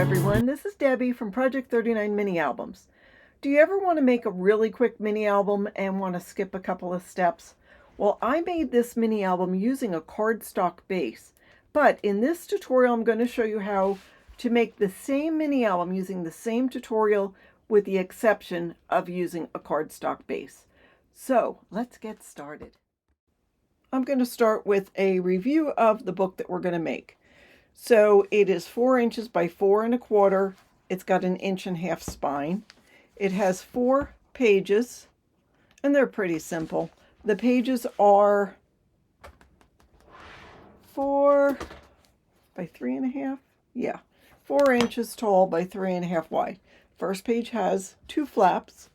everyone, this is Debbie from Project 39 Mini Albums. Do you ever want to make a really quick mini album and want to skip a couple of steps? Well, I made this mini album using a cardstock base, but in this tutorial I'm going to show you how to make the same mini album using the same tutorial with the exception of using a cardstock base. So let's get started. I'm going to start with a review of the book that we're going to make. So it is 4 inches by 4 1/4. It's got an 1.5 inch spine. It has 4 pages, and they're pretty simple. The pages are 4 by 3 1/2. Yeah, 4 inches tall by 3 1/2 wide. First page has 2 flaps.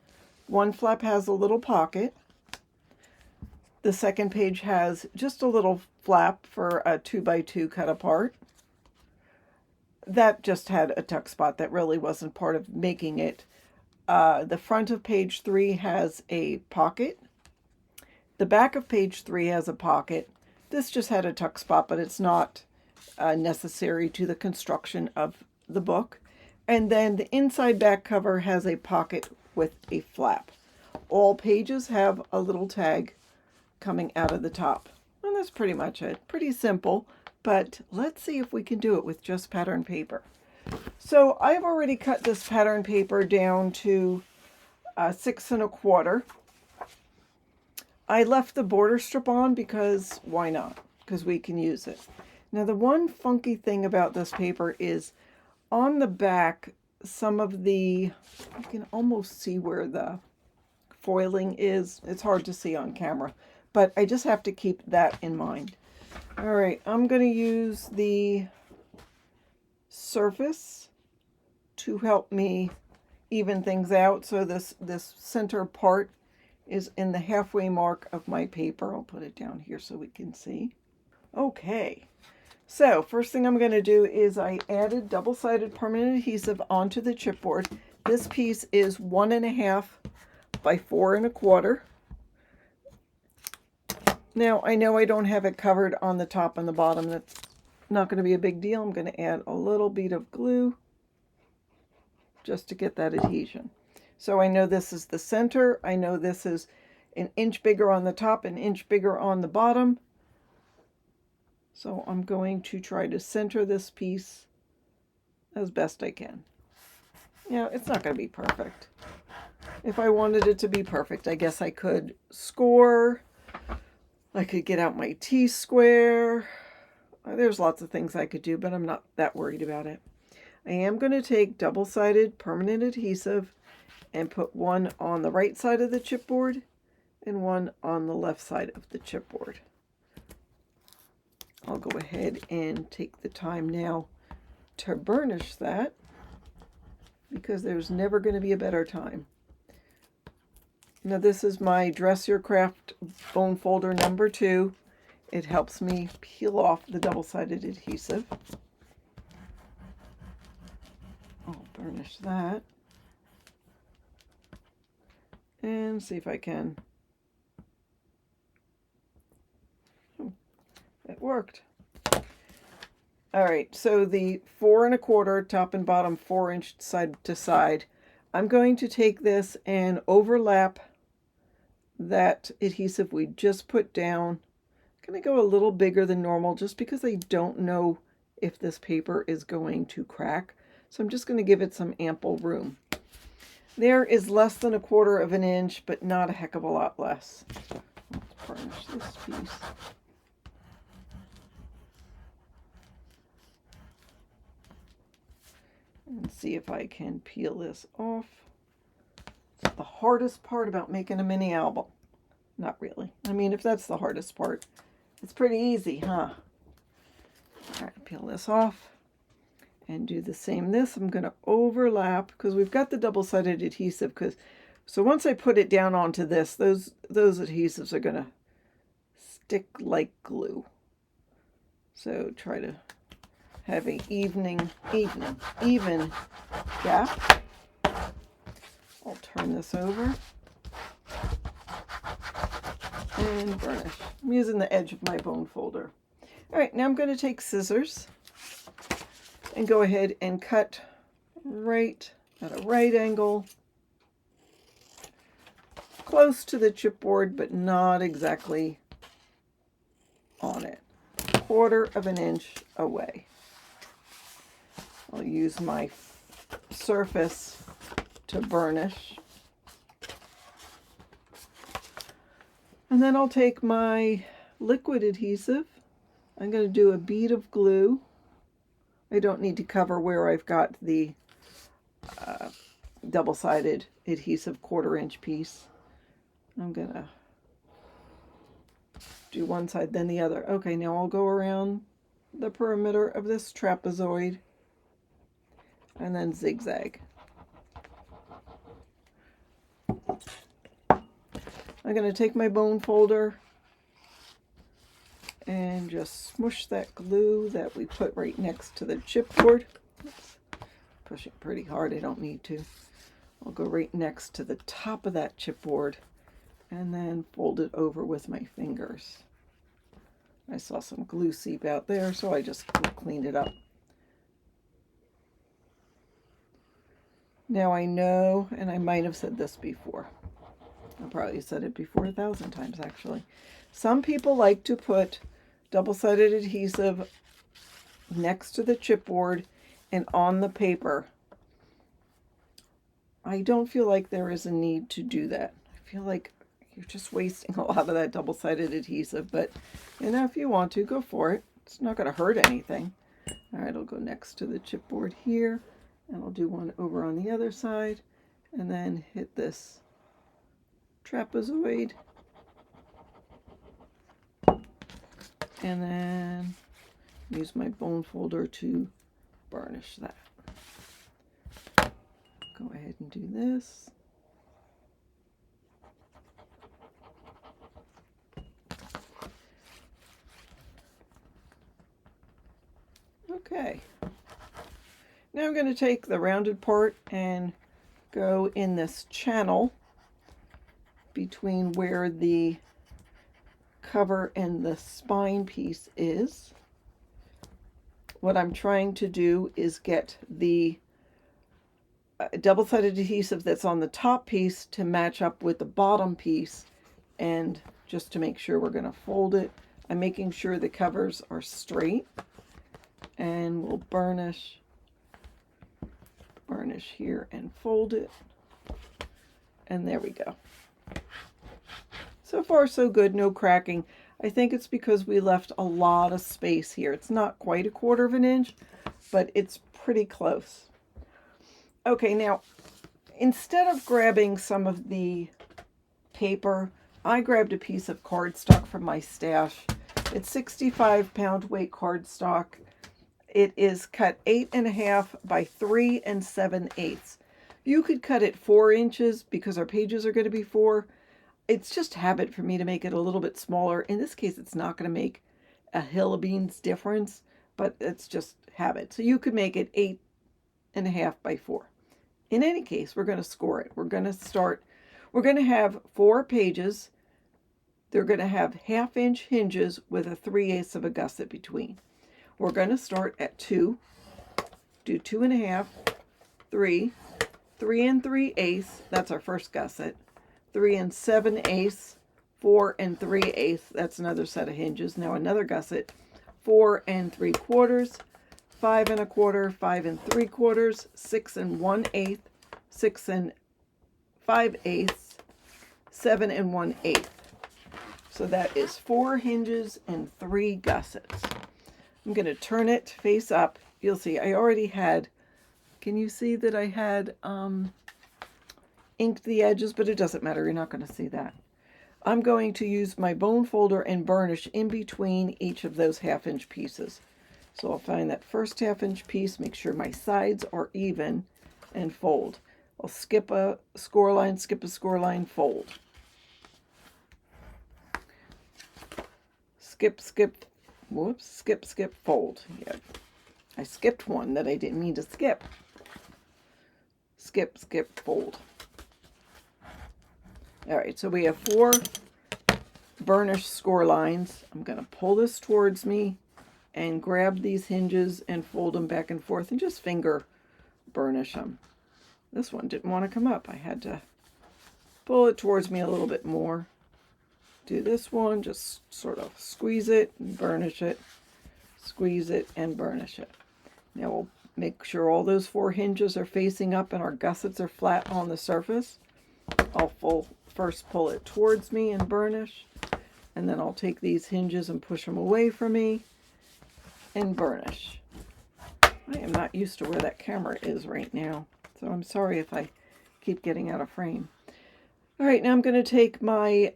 One flap has a little pocket. The second page has just a little flap for a 2 by 2 cut apart. That just had a tuck spot. That really wasn't part of making it. The front of page 3 has a pocket. The back of page 3 has a pocket. This just had a tuck spot, but it's not necessary to the construction of the book. And then the inside back cover has a pocket with a flap. All pages have a little tag coming out of the top. And that's pretty much it. Pretty simple. But let's see if we can do it with just pattern paper. So I've already cut this pattern paper down to 6 1/4. I left the border strip on because why not? Because we can use it. Now the one funky thing about this paper is on the back, some of the, you can almost see where the foiling is. It's hard to see on camera, but I just have to keep that in mind. All right, I'm going to use the surface to help me even things out. So this center part is in the halfway mark of my paper. I'll put it down here so we can see. Okay, so first thing I'm going to do is I added double-sided permanent adhesive onto the chipboard. This piece is 1 1/2 by 4 1/4. Now, I know I don't have it covered on the top and the bottom. That's not going to be a big deal. I'm going to add a little bead of glue just to get that adhesion. So I know this is the center. I know this is 1 inch bigger on the top, 1 inch bigger on the bottom. So I'm going to try to center this piece as best I can. Now, it's not going to be perfect. If I wanted it to be perfect, I guess I could score. I could get out my T-square. There's lots of things I could do, but I'm not that worried about it. I am going to take double-sided permanent adhesive and put one on the right side of the chipboard and one on the left side of the chipboard. I'll go ahead and take the time now to burnish that because there's never going to be a better time. Now this is my Dress Your Craft bone folder number 2. It helps me peel off the double-sided adhesive. I'll burnish that. And see if I can. Oh, it worked. All right, so the 4 1/4 top and bottom 4 inch side to side. I'm going to take this and overlap that adhesive we just put down. I'm going to go a little bigger than normal just because I don't know if this paper is going to crack. So I'm just going to give it some ample room. There is less than 1/4 inch, but not a heck of a lot less. Let's burnish this piece. And see if I can peel this off. It's the hardest part about making a mini album. Not really. I mean, if that's the hardest part, it's pretty easy, huh? All right, peel this off and do the same. I'm going to overlap because we've got the double-sided adhesive. So once I put it down onto this, those adhesives are going to stick like glue. So try to have an even gap. I'll turn this over and burnish. I'm using the edge of my bone folder. All right, now I'm going to take scissors and go ahead and cut right at a right angle, close to the chipboard, but not exactly on it. 1/4 of an inch away. I'll use my surface to burnish. And then I'll take my liquid adhesive. I'm going to do a bead of glue. I don't need to cover where I've got the double-sided adhesive 1/4 inch piece. I'm going to do one side, then the other. Okay, now I'll go around the perimeter of this trapezoid and then zigzag. I'm going to take my bone folder and just smush that glue that we put right next to the chipboard. Oops. Pushing pretty hard, I don't need to. I'll go right next to the top of that chipboard and then fold it over with my fingers. I saw some glue seep out there, so I just cleaned it up. Now I know, and I might have said this before, I probably said it before 1,000 times actually. Some people like to put double-sided adhesive next to the chipboard and on the paper. I don't feel like there is a need to do that. I feel like you're just wasting a lot of that double-sided adhesive, but you know, if you want to, go for it. It's not going to hurt anything. All right, I'll go next to the chipboard here, and I'll do one over on the other side, and then hit this trapezoid, and then use my bone folder to burnish that. Go ahead and do this. Okay. Now I'm going to take the rounded part and go in this channel between where the cover and the spine piece is. What I'm trying to do is get the double-sided adhesive that's on the top piece to match up with the bottom piece, and just to make sure we're going to fold it. I'm making sure the covers are straight, and we'll burnish here and fold it, and there we go. So far so good, no cracking. I think it's because we left a lot of space here. It's not quite 1/4 of an inch, but it's pretty close. Okay, now instead of grabbing some of the paper, I grabbed a piece of cardstock from my stash. It's 65 pound weight cardstock. It is cut 8.5 by 3 7/8. You could cut it 4 inches because our pages are going to be 4. It's just habit for me to make it a little bit smaller. In this case, it's not going to make a hill of beans difference, but it's just habit. So you could make it 8.5 by 4. In any case, we're going to score it. We're going to have 4 pages. They're going to have 1/2 inch hinges with a 3/8 of a gusset between. We're going to start at 2, do 2.5, 3, 3 3/8, that's our first gusset, 3 7/8, 4 3/8, that's another set of hinges. Now another gusset, 4 3/4, 5 1/4, 5 3/4, 6 1/8, 6 5/8, 7 1/8. So that is 4 hinges and 3 gussets. I'm going to turn it face up. You'll see I already had, can you see that I had inked the edges? But it doesn't matter, you're not going to see that. I'm going to use my bone folder and burnish in between each of those 1/2 inch pieces. So I'll find that first 1/2 inch piece, make sure my sides are even, and fold. I'll skip a score line, fold. Skip, whoops, skip, fold. Yeah, I skipped one that I didn't mean to skip. Skip, fold. All right, so we have 4 burnished score lines. I'm going to pull this towards me and grab these hinges and fold them back and forth and just finger burnish them. This one didn't want to come up. I had to pull it towards me a little bit more. Do this one, just sort of squeeze it and burnish it. Squeeze it and burnish it. Now we'll make sure all those 4 hinges are facing up and our gussets are flat on the surface. I'll first pull it towards me and burnish, and then I'll take these hinges and push them away from me and burnish. I am not used to where that camera is right now, so I'm sorry if I keep getting out of frame. All right, now I'm going to take my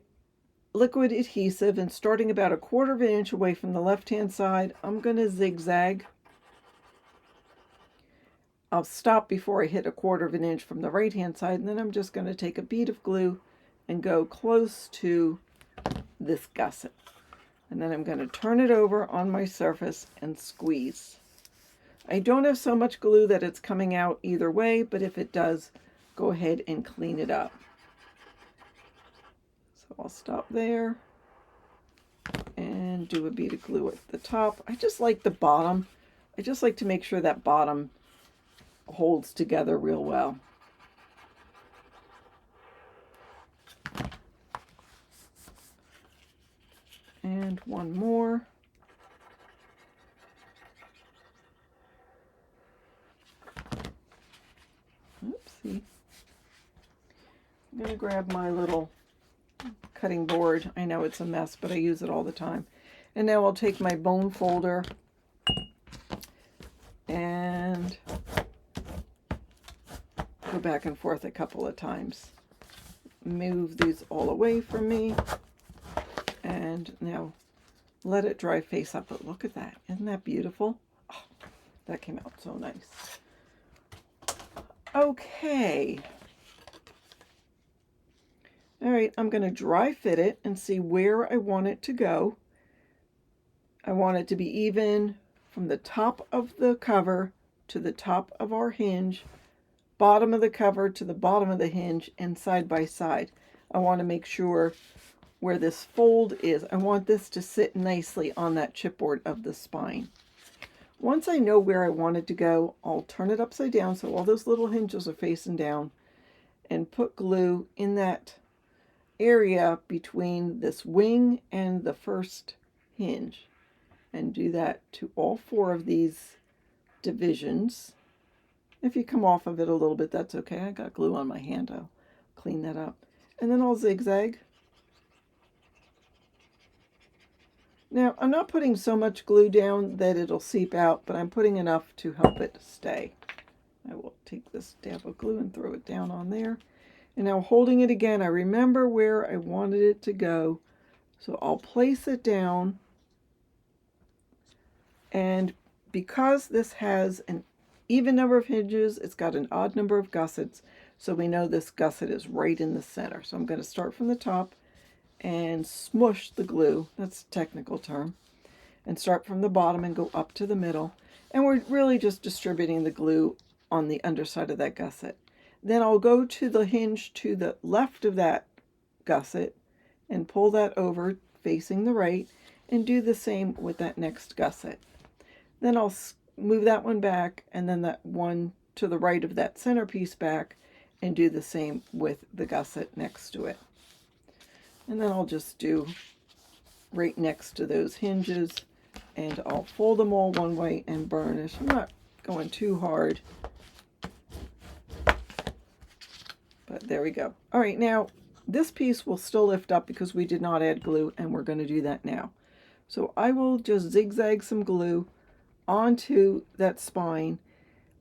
liquid adhesive, and starting about 1/4 inch away from the left-hand side, I'm going to zigzag. I'll stop before I hit 1/4 inch from the right-hand side, and then I'm just going to take a bead of glue and go close to this gusset. And then I'm going to turn it over on my surface and squeeze. I don't have so much glue that it's coming out either way, but if it does, go ahead and clean it up. So I'll stop there and do a bead of glue at the top. I just like the bottom. I just like to make sure that bottom holds together real well. And one more. Oopsie. I'm going to grab my little cutting board. I know it's a mess, but I use it all the time. And now I'll take my bone folder and go back and forth a couple of times. Move these all away from me. And now let it dry face up. But look at that. Isn't that beautiful? Oh, that came out so nice. Okay. All right, I'm going to dry fit it and see where I want it to go. I want it to be even from the top of the cover to the top of our hinge, bottom of the cover to the bottom of the hinge, and side by side. I want to make sure where this fold is. I want this to sit nicely on that chipboard of the spine. Once I know where I want it to go, I'll turn it upside down so all those little hinges are facing down and put glue in that area between this wing and the first hinge, and do that to all 4 of these divisions. If you come off of it a little bit, that's okay. I got glue on my hand. I'll clean that up. And then I'll zigzag. Now, I'm not putting so much glue down that it'll seep out, but I'm putting enough to help it stay. I will take this dab of glue and throw it down on there. And now holding it again, I remember where I wanted it to go. So I'll place it down. And because this has an even number of hinges, it's got an odd number of gussets. So we know this gusset is right in the center. So I'm going to start from the top and smush the glue. That's a technical term. And start from the bottom and go up to the middle. And we're really just distributing the glue on the underside of that gusset. Then I'll go to the hinge to the left of that gusset and pull that over facing the right, and do the same with that next gusset. Then I'll move that one back, and then that one to the right of that centerpiece back, and do the same with the gusset next to it. And then I'll just do right next to those hinges, and I'll fold them all one way and burnish. I'm not going too hard, but there we go. All right, now this piece will still lift up because we did not add glue, and we're going to do that now. So I will just zigzag some glue onto that spine.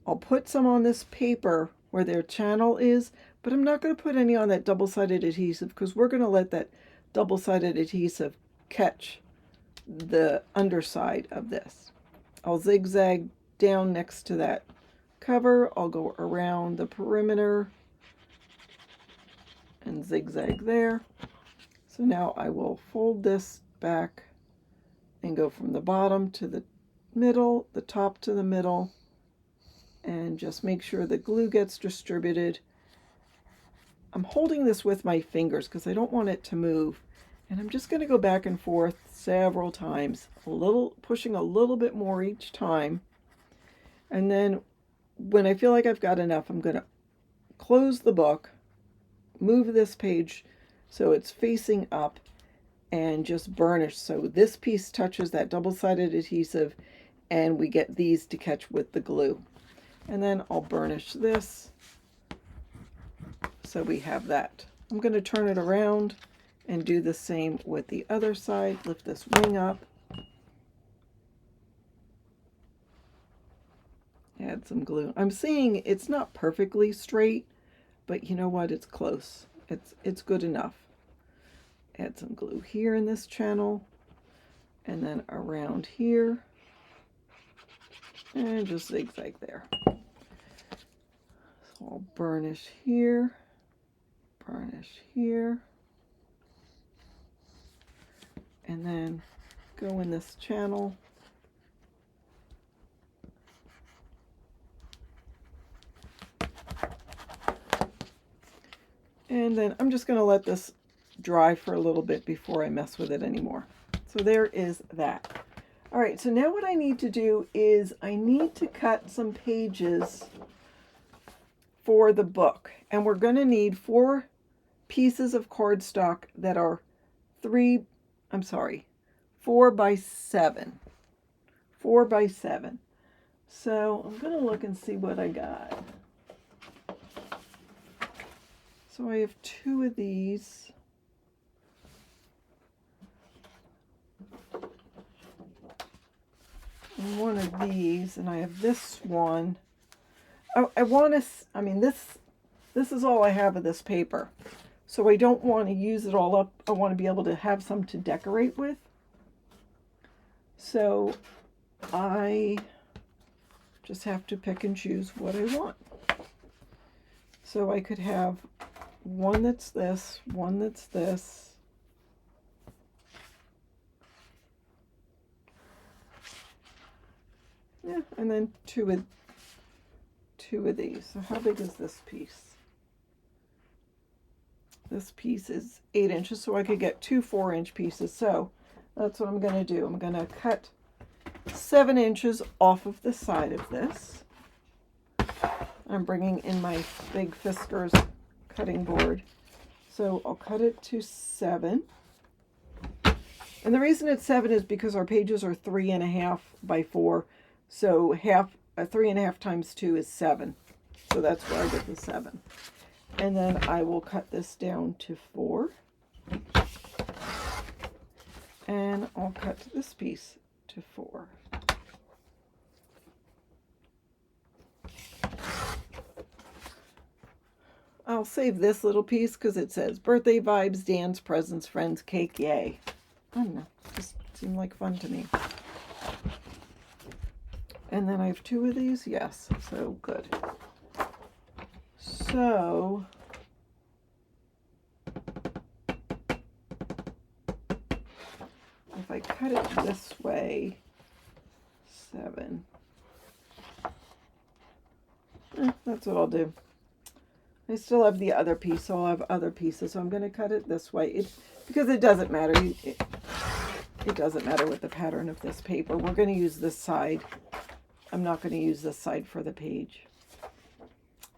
I'll put some on this paper where their channel is, but I'm not going to put any on that double-sided adhesive because we're going to let that double-sided adhesive catch the underside of this. I'll zigzag down next to that cover. I'll go around the perimeter and zigzag there. So now I will fold this back and go from the bottom to the middle, the top to the middle, and just make sure the glue gets distributed. I'm holding this with my fingers because I don't want it to move, and I'm just going to go back and forth several times, pushing a little bit more each time, and then when I feel like I've got enough, I'm going to close the book, move this page so it's facing up, and just burnish so this piece touches that double-sided adhesive and we get these to catch with the glue. And then I'll burnish this so we have that. I'm going to turn it around and do the same with the other side. Lift this wing up. Add some glue. I'm seeing it's not perfectly straight, but you know what? It's close. It's good enough. Add some glue here in this channel and then around here and just zigzag there. So I'll burnish here, and then go in this channel. And then I'm just going to let this dry for a little bit before I mess with it anymore. So there is that. All right, so now what I need to do is I need to cut some pages for the book. And we're going to need 4 pieces of cardstock that are 4 by 7. 4 by 7. So I'm going to look and see what I got. So I have 2 of these. And 1 of these, and I have this one. I want to, I mean, this is all I have of this paper. So I don't want to use it all up. I want to be able to have some to decorate with. So I just have to pick and choose what I want. So I could have one that's this, one that's this. Yeah, and then two of these. So how big is this piece? This piece is 8 inches, so I could get 2 4-inch pieces. So that's what I'm going to do. I'm going to cut 7 inches off of the side of this. I'm bringing in my big Fiskars cutting board. So I'll cut it to 7. And the reason it's 7 is because our pages are 3.5 by 4. So 3.5 times 2 is 7. So that's where I get the 7. And then I will cut this down to 4. And I'll cut this piece to 4. I'll save this little piece because it says birthday vibes, dance, presents, friends, cake, yay. I don't know, just seemed like fun to me. And then I have 2 of these, yes, so good. So if I cut it this way, 7, that's what I'll do. I still have the other piece, so I'll have other pieces. So I'm going to cut it this way because it doesn't matter. It doesn't matter with the pattern of this paper. We're going to use this side. I'm not going to use this side for the page.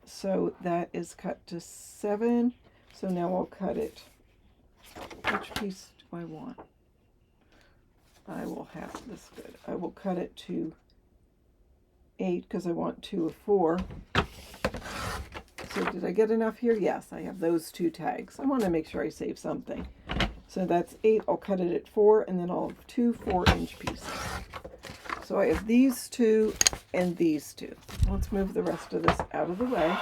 So that is cut to 7. So now I'll cut it. Which piece do I want? I will have this good. I will cut it to 8 because I want 2 of 4. So did I get enough here? Yes, I have those 2 tags. I want to make sure I save something. So that's 8. I'll cut it at 4, and then I'll have 2 4-inch pieces. So I have these 2 and these 2. Let's move the rest of this out of the way.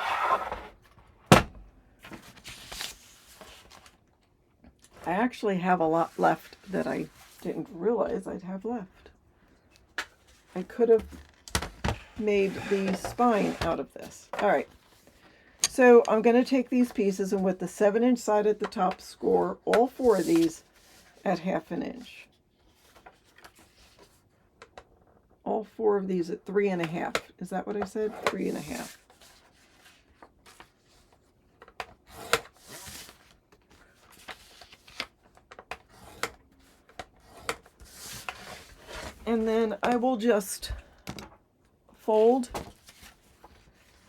I actually have a lot left that I didn't realize I'd have left. I could have made the spine out of this. All right. So I'm going to take these pieces and with the 7-inch side at the top, score all 4 of these at 1/2 inch. All 4 of these at 3.5. Is that what I said? 3.5. And then I will just fold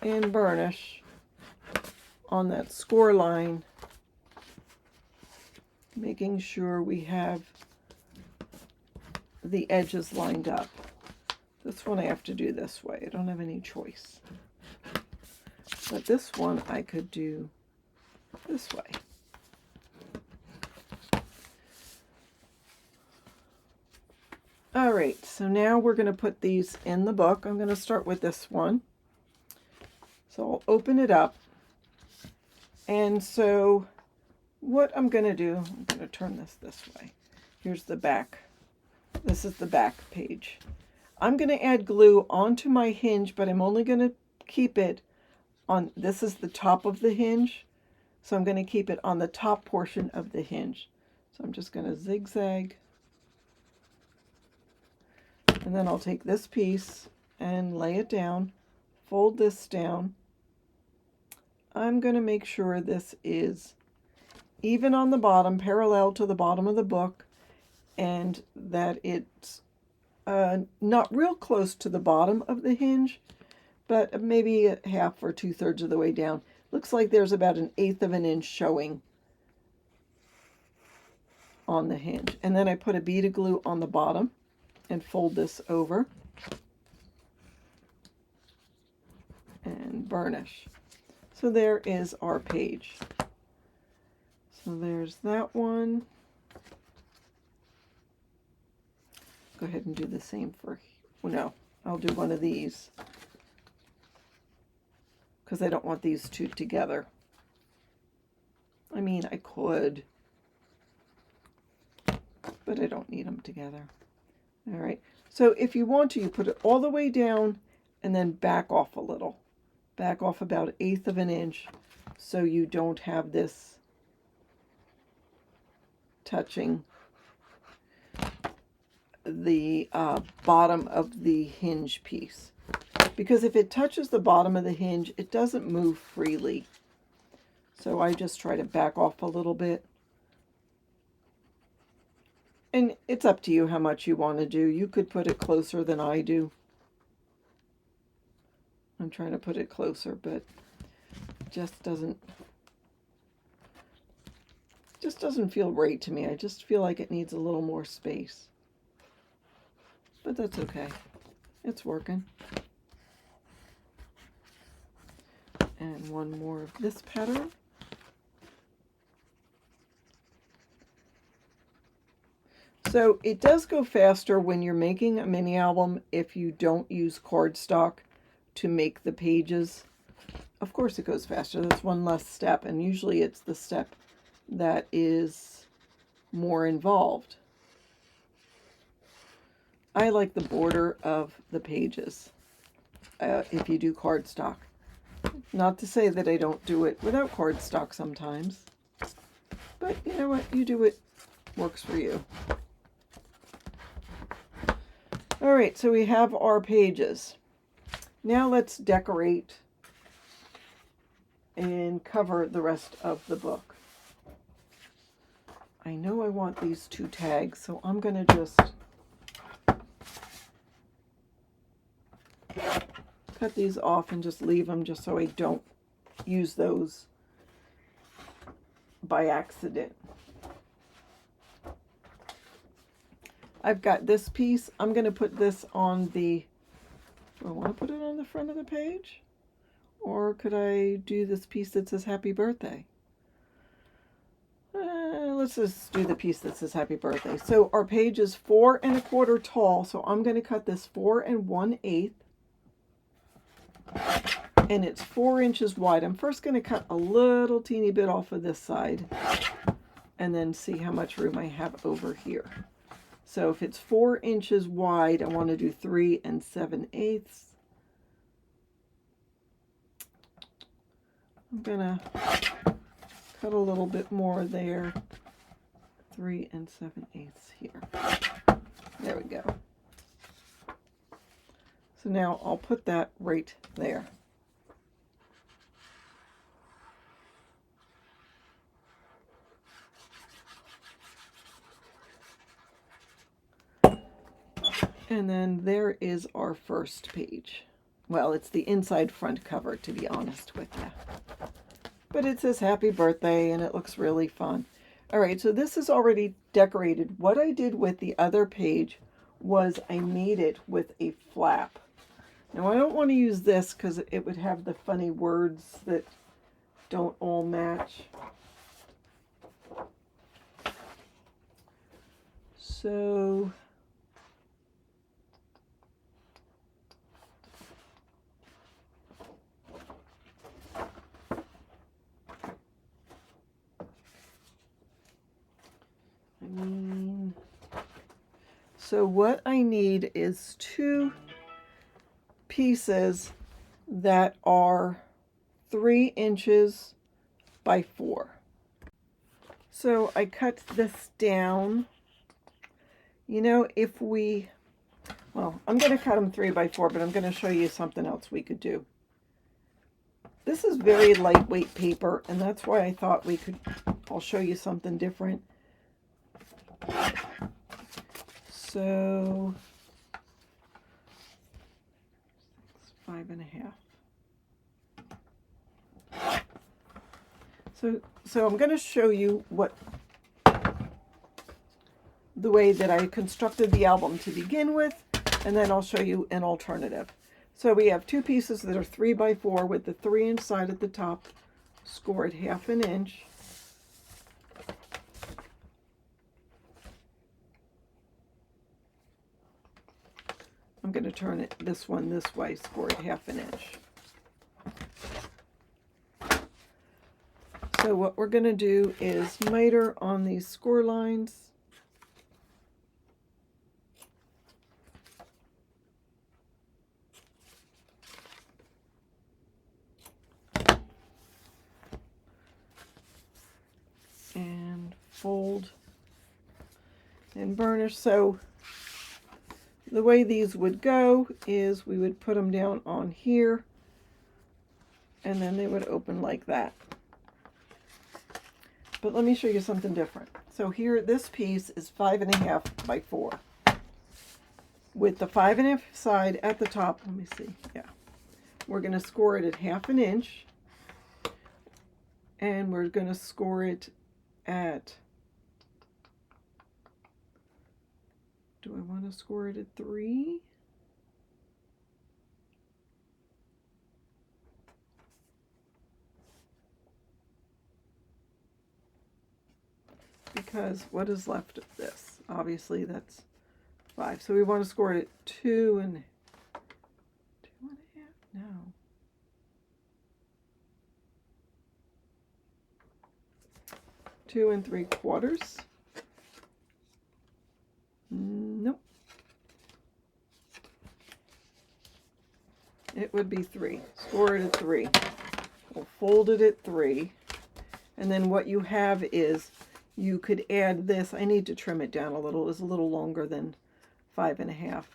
and burnish on that score line, making sure we have the edges lined up. This one I have to do this way. I don't have any choice. But this one I could do this way. All right, so now we're going to put these in the book. I'm going to start with this one. So I'll open it up. And so what I'm going to do, I'm going to turn this way. Here's the back. This is the back page. I'm going to add glue onto my hinge, but I'm only going to keep it on, this is the top of the hinge. So I'm going to keep it on the top portion of the hinge. So I'm just going to zigzag. And then I'll take this piece and lay it down, fold this down. I'm going to make sure this is even on the bottom, parallel to the bottom of the book, and that it's not real close to the bottom of the hinge, but maybe a half or 2/3 of the way down. Looks like there's about 1/8 of an inch showing on the hinge. And then I put a bead of glue on the bottom and fold this over and burnish. So there is our page. So there's that one. Go ahead and do the same for, well, no, I'll do one of these because I don't want these two together. I mean, I could, but I don't need them together. All right, so if you want to, you put it all the way down and then back off a little. Back off about 1/8 of an inch so you don't have this touching the bottom of the hinge piece. Because if it touches the bottom of the hinge, it doesn't move freely. So I just try to back off a little bit. And it's up to you how much you want to do. You could put it closer than I do. I'm trying to put it closer, but it just doesn't feel right to me. I just feel like it needs a little more space. But that's okay. It's working. And one more of this pattern. So it does go faster when you're making a mini album if you don't use cardstock to make the pages. Of course it goes faster. That's one less step, and usually it's the step that is more involved. I like the border of the pages if you do cardstock. Not to say that I don't do it without cardstock sometimes, but you know what? You do what works for you. All right, so we have our pages. Now let's decorate and cover the rest of the book. I know I want these 2 tags, so I'm going to just cut these off and just leave them just so I don't use those by accident. I've got this piece. I'm going to put this on the, do I want to put it on the front of the page? Or could I do this piece that says happy birthday? Let's just do the piece that says happy birthday. So our page is 4 1/4 tall. So I'm going to cut this 4 1/8. And it's 4 inches wide. I'm first going to cut a little teeny bit off of this side and then see how much room I have over here. So if it's 4 inches wide, I want to do 3 7/8. I'm going to cut a little bit more there. 3 7/8 here. There we go. So now I'll put that right there. And then there is our first page. well, it's the inside front cover, to be honest with you. But it says happy birthday, and it looks really fun. All right, so this is already decorated. What I did with the other page was I made it with a flap. Now, I don't want to use this because it would have the funny words that don't all match. So so what I need is 2 pieces that are 3 inches by 4. So I cut this down. You know, if we, well, I'm going to cut them 3 by 4, but I'm going to show you something else we could do. This is very lightweight paper, and that's why I thought we could, I'll show you something different. So, 5.5. So I'm going to show you the way that I constructed the album to begin with, and then I'll show you an alternative. So we have 2 pieces that are 3 by 4 with the 3-inch side at the top, scored 1/2 inch. I'm going to turn this one this way, scored 1/2 inch. So what we're going to do is miter on these score lines. And fold and burnish. So the way these would go is we would put them down on here, and then they would open like that. But let me show you something different. So here, this piece is 5.5 by 4. With the 5.5 side at the top, let me see, yeah. We're going to score it at 1/2 inch. And we're going to score it at, do I want to score it at 3? Because what is left of this? Obviously that's 5. So we want to score it at 2.5. No. 2 3/4. Nope. It would be 3. Score it at 3. We'll fold it at 3. And then what you have is you could add this. I need to trim it down a little. It's a little longer than 5.5.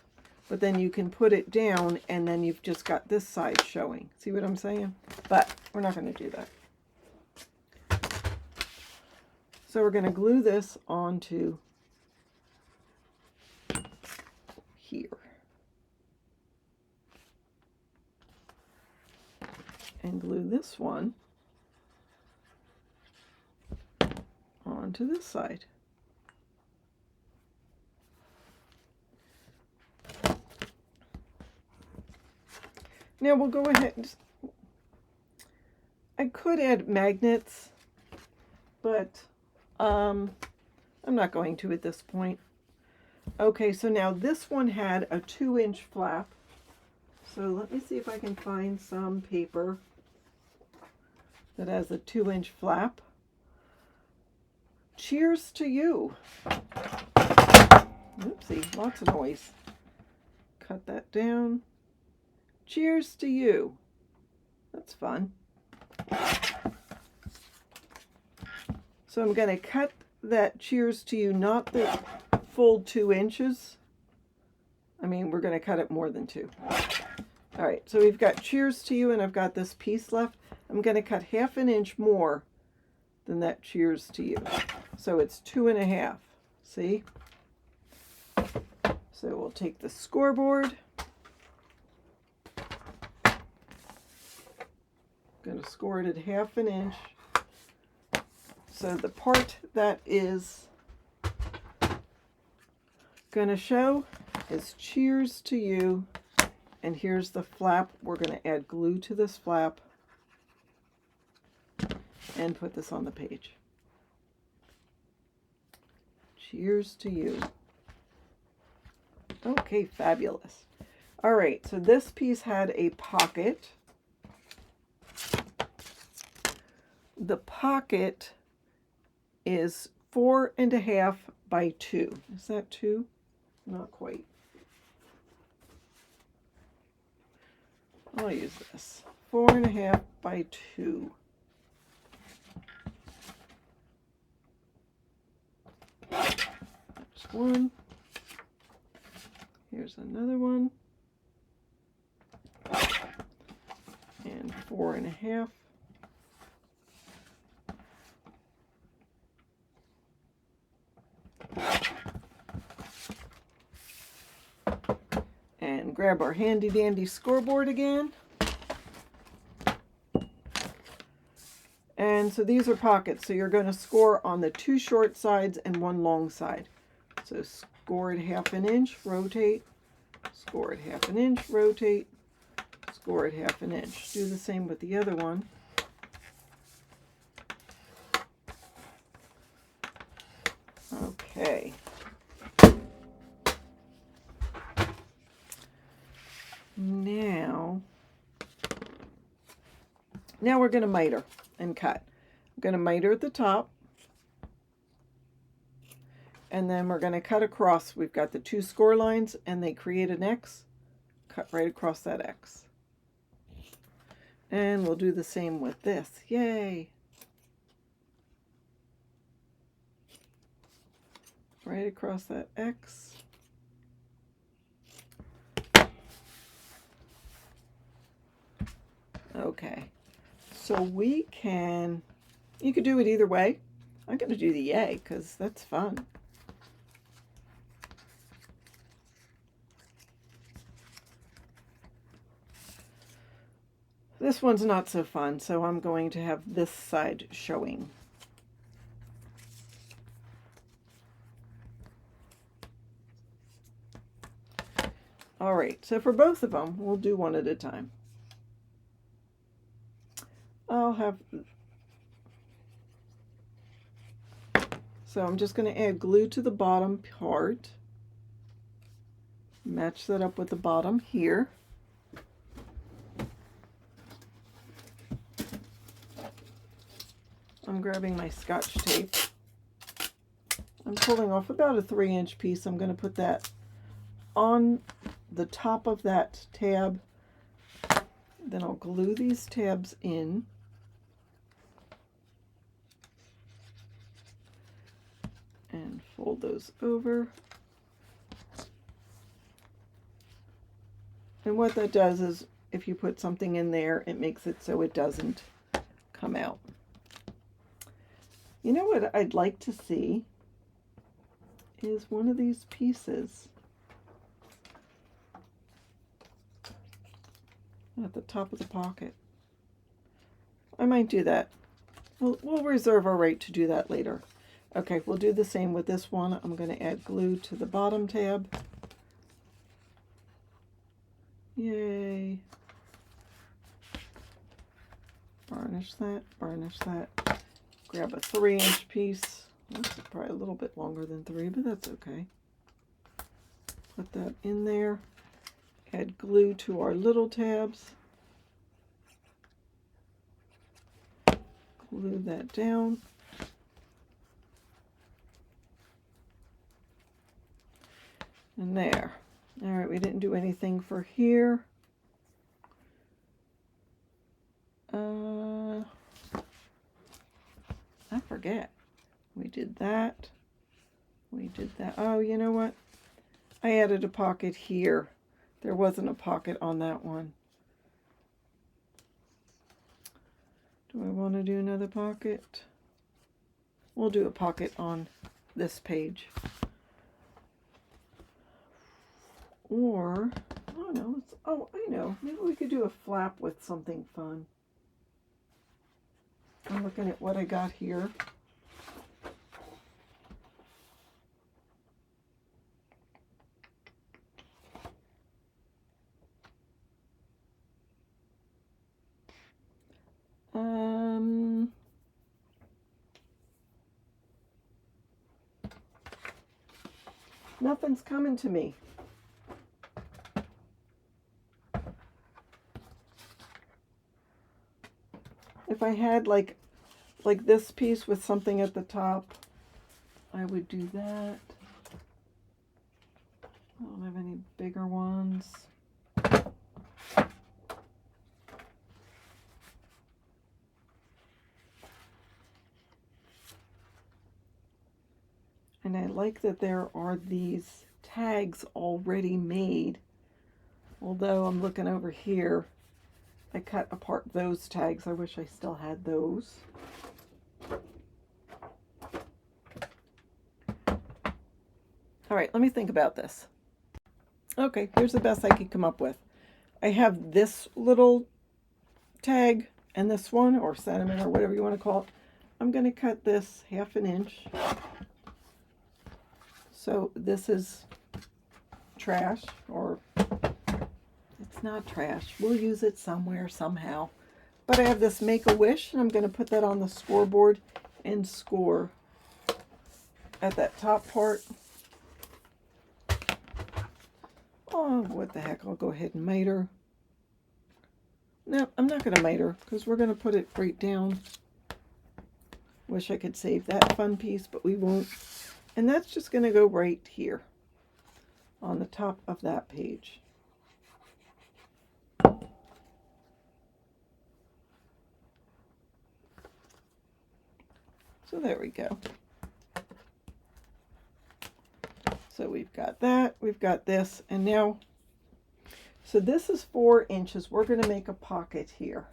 But then you can put it down, and then you've just got this side showing. See what I'm saying? But we're not going to do that. So we're going to glue this onto here. And glue this one onto this side. Now we'll go ahead. I could add magnets, but I'm not going to at this point. Okay, so now this one had a 2-inch flap. So let me see if I can find some paper that has a 2-inch flap. Cheers to you. Oopsie, lots of noise. Cut that down. Cheers to you. That's fun. So I'm going to cut that cheers to you, not the full 2 inches. I mean, we're going to cut it more than 2. All right, so we've got cheers to you, and I've got this piece left. I'm going to cut 1/2 inch more than that cheers to you. So it's 2.5. See? So we'll take the scoreboard. Going to score it at 1/2 inch. So the part that is going to show is cheers to you. And here's the flap. We're going to add glue to this flap and put this on the page. Cheers to you. Okay, fabulous. All right, so this piece had a pocket. The pocket is 4.5 by 2. Is that 2? Not quite. I'll use this. 4.5 by 2. There's one. Here's another one. And 4.5. And grab our handy dandy scoreboard again. And so these are pockets. So you're going to score on the 2 short sides and 1 long side. So score at 1/2 inch, rotate, score at 1/2 inch, rotate, score at 1/2 inch. Do the same with the other one. Okay. Now we're going to miter and cut. I'm going to miter at the top. And then we're going to cut across. We've got the 2 score lines and they create an X. Cut right across that X. And we'll do the same with this. Yay! Right across that X. Okay. So we can, you could do it either way. I'm going to do the yay because that's fun. This one's not so fun, so I'm going to have this side showing. All right, so for both of them, we'll do one at a time. So I'm just going to add glue to the bottom part. Match that up with the bottom here. I'm grabbing my Scotch tape. I'm pulling off about a 3-inch piece. I'm going to put that on the top of that tab. Then I'll glue these tabs in. And fold those over. And what that does is if you put something in there, it makes it so it doesn't come out. You know what I'd like to see is one of these pieces at the top of the pocket. I might do that. We'll reserve our right to do that later. Okay, we'll do the same with this one. I'm going to add glue to the bottom tab. Yay. Varnish that, varnish that. Grab a 3-inch piece. That's probably a little bit longer than 3, but that's okay. Put that in there. Add glue to our little tabs. Glue that down. And there. All right, we didn't do anything for here. I forget. We did that. We did that. Oh, you know what? I added a pocket here. There wasn't a pocket on that one. Do I want to do another pocket? We'll do a pocket on this page. Or, I don't know. Oh, I know. Maybe we could do a flap with something fun. I'm looking at what I got here. Nothing's coming to me. If I had like this piece with something at the top, I would do that. I don't have any bigger ones. And I like that there are these tags already made. Although I'm looking over here, I cut apart those tags. I wish I still had those. All right, let me think about this. Okay, here's the best I could come up with. I have this little tag and this one, or sentiment, or whatever you want to call it. I'm going to cut this 1/2 inch. So this is trash, or it's not trash. We'll use it somewhere, somehow. But I have this Make-A-Wish, and I'm going to put that on the scoreboard and score at that top part. Oh, what the heck, I'll go ahead and miter. No, I'm not going to miter, because we're going to put it right down. Wish I could save that fun piece, but we won't. And that's just going to go right here on the top of that page. So there we go. So we've got that, we've got this, and now, so this is 4 inches. We're going to make a pocket here.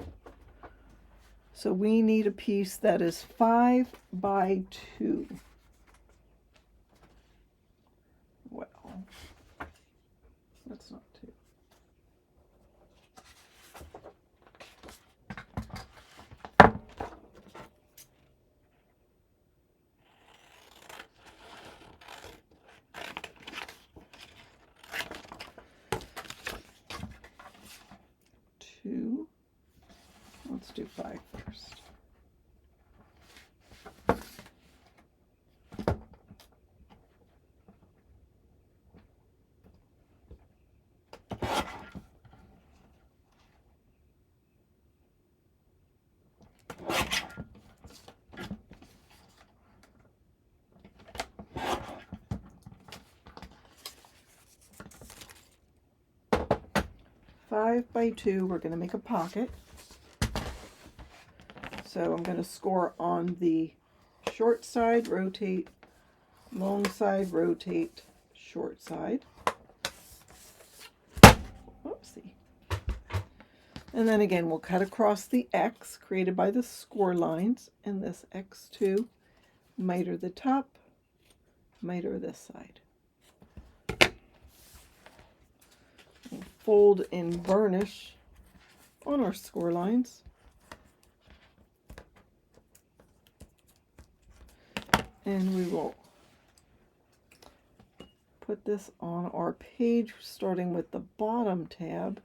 So we need a piece that is 5 by 2. Well, that's not 2. Let's do 5 first. Five by 2, we're going to make a pocket. So I'm going to score on the short side, rotate, long side, rotate, short side. Oopsie. And then again, we'll cut across the X created by the score lines, and this X2, miter the top, miter this side. We'll fold and burnish on our score lines. And we will put this on our page, starting with the bottom tab.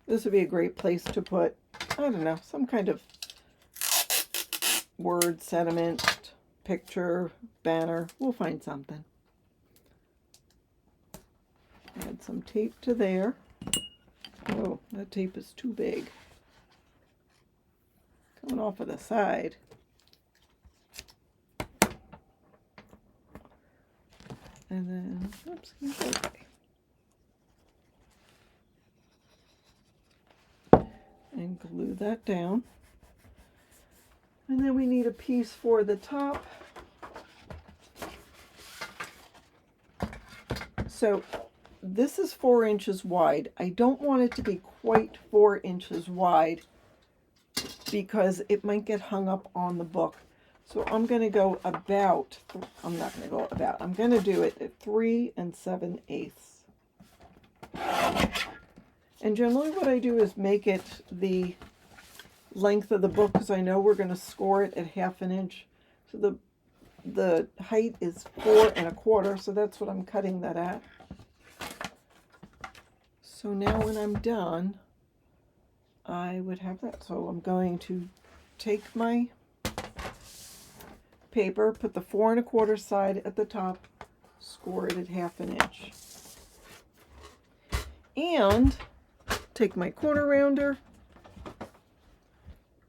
This would be a great place to put, I don't know, some kind of word, sentiment, picture, banner. We'll find something. Add some tape to there. Oh, that tape is too big. Coming off of the side. And then, oops, okay. And glue that down. And then we need a piece for the top. So this is 4 inches wide. I don't want it to be quite 4 inches wide because it might get hung up on the book. So I'm going to go about, I'm not going to go about, I'm going to do it at 3 7/8. And generally what I do is make it the length of the book, because I know we're going to score it at 1/2 inch. So the height is 4 1/4, so that's what I'm cutting that at. So now when I'm done, I would have that. So I'm going to take my paper, put the 4 1/4 side at the top, score it at 1/2 inch. And take my corner rounder,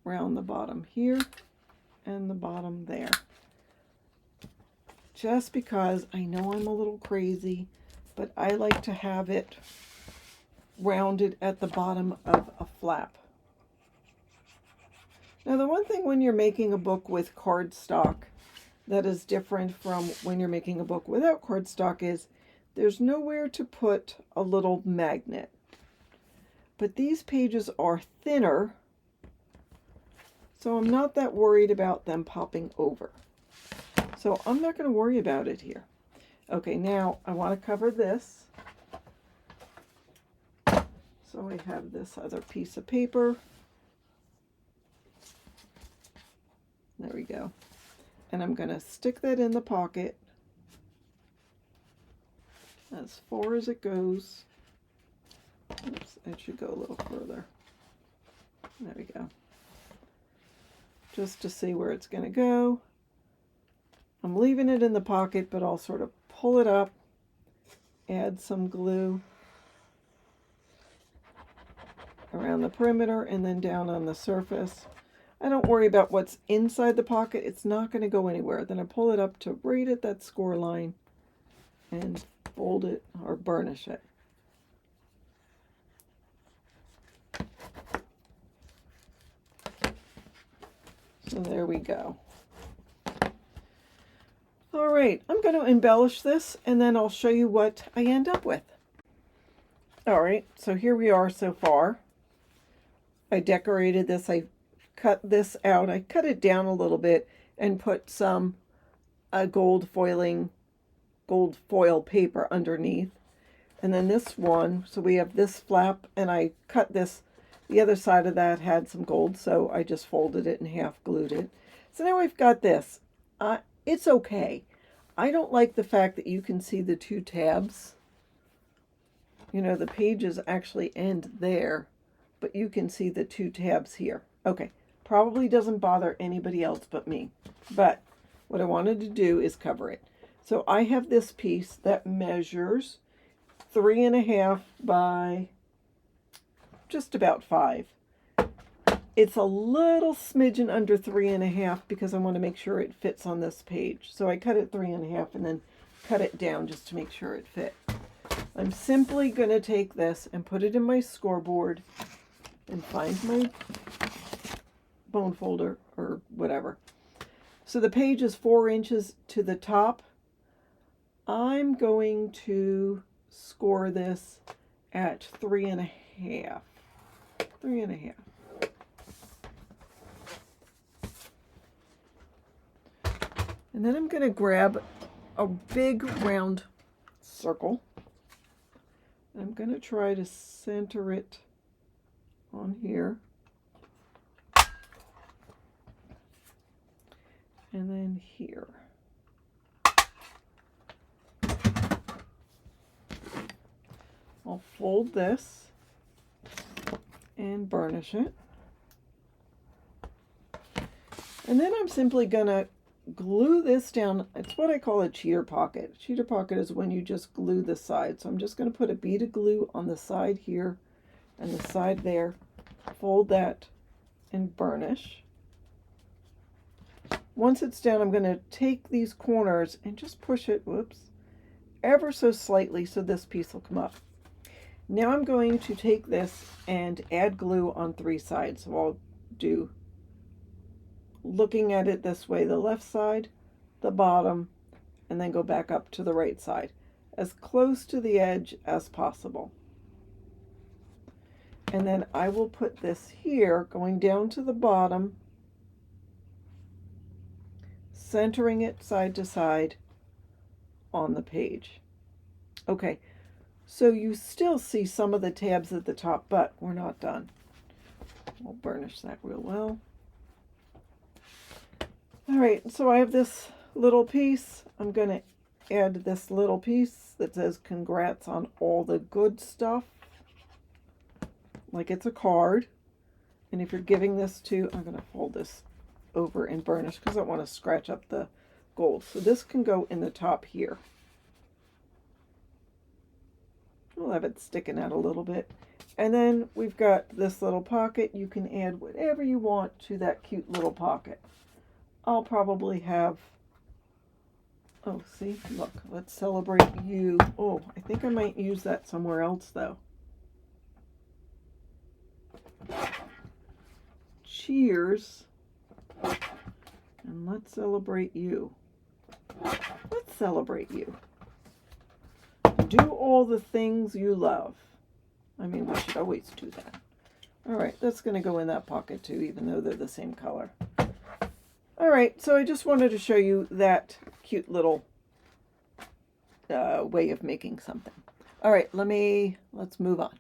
round the bottom here and the bottom there. Just because I know I'm a little crazy, but I like to have it rounded at the bottom of a flap. Now the one thing when you're making a book with cardstock that is different from when you're making a book without cardstock is there's nowhere to put a little magnet. But these pages are thinner, so I'm not that worried about them popping over. So I'm not going to worry about it here. Okay, now I want to cover this. So I have this other piece of paper. There we go. And I'm going to stick that in the pocket as far as it goes. Oops, it should go a little further. There we go. Just to see where it's going to go. I'm leaving it in the pocket, but I'll sort of pull it up, add some glue around the perimeter and then down on the surface. I don't worry about what's inside the pocket. It's not going to go anywhere. Then I pull it up to right at that score line and fold it or burnish it. So there we go. All right, I'm going to embellish this and then I'll show you what I end up with. All right, so here we are so far. I decorated this. I cut this out. I cut it down a little bit and put some gold foil paper underneath. And then this one, so we have this flap, and I cut this, the other side of that had some gold, so I just folded it in half, glued it. So now we've got this. It's okay. I don't like the fact that you can see the two tabs. You know, the pages actually end there, but you can see the two tabs here. Okay, probably doesn't bother anybody else but me. But what I wanted to do is cover it. So I have this piece that measures 3 1/2 by just about 5. It's a little smidgen under 3 1/2 because I want to make sure it fits on this page. So I cut it 3 1/2 and then cut it down just to make sure it fit. I'm simply going to take this and put it in my scoreboard and find my bone folder or whatever. So the page is 4 inches to the top. I'm going to score this at 3 1/2. 3 1/2. And then I'm going to grab a big round circle. I'm going to try to center it on here. And then here. I'll fold this and burnish it. And then I'm simply going to glue this down. It's what I call a cheater pocket. A cheater pocket is when you just glue the side. So I'm just going to put a bead of glue on the side here and the side there. Fold that and burnish. Once it's done, I'm going to take these corners and just push it, whoops, ever so slightly so this piece will come up. Now I'm going to take this and add glue on 3 sides. So I'll do, looking at it this way, the left side, the bottom, and then go back up to the right side, as close to the edge as possible. And then I will put this here, going down to the bottom, centering it side to side on the page. Okay, So you still see some of the tabs at the top, but we're not done. We'll burnish that real well. All right, so I have this little piece. I'm going to add this little piece that says congrats on all the good stuff, like it's a card. And if you're giving this to, I'm going to fold this over and burnish because I don't want to scratch up the gold. So this can go in the top here. We'll have it sticking out a little bit. And then we've got this little pocket. You can add whatever you want to that cute little pocket. I'll probably have, oh, see, look, let's celebrate you. Oh, I think I might use that somewhere else though. Cheers. And let's celebrate you. Let's celebrate you. Do all the things you love. I mean, we should always do that. All right, that's going to go in that pocket too, even though they're the same color. All right, so I just wanted to show you that cute little way of making something. All right, let's move on.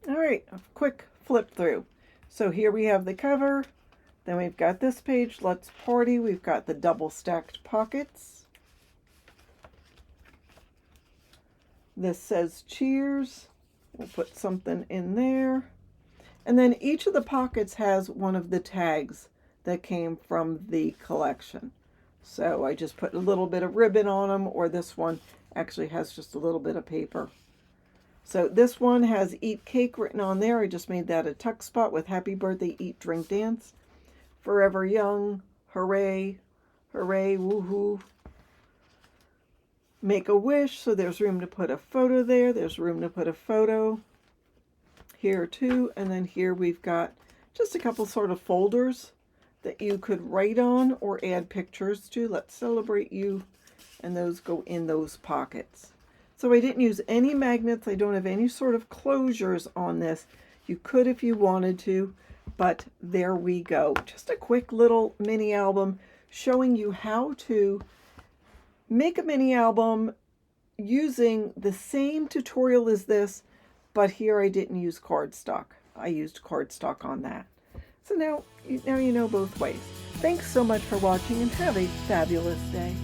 All right, a quick flip through. So here we have the cover. Then we've got this page, Let's Party. We've got the double stacked pockets. This says cheers. We'll put something in there. And then each of the pockets has one of the tags that came from the collection. So I just put a little bit of ribbon on them, or this one actually has just a little bit of paper. So this one has Eat Cake written on there. I just made that a tuck spot with Happy Birthday, Eat, Drink, Dance. Forever Young, hooray, hooray, woohoo. Make a wish, so there's room to put a photo there. There's room to put a photo here too. And then here we've got just a couple sort of folders that you could write on or add pictures to. Let's celebrate you. And those go in those pockets. So I didn't use any magnets. I don't have any sort of closures on this. You could if you wanted to, but there we go. Just a quick little mini album showing you how to make a mini album using the same tutorial as this, but here I didn't use cardstock. I used cardstock on that. So now you know both ways. Thanks so much for watching and have a fabulous day.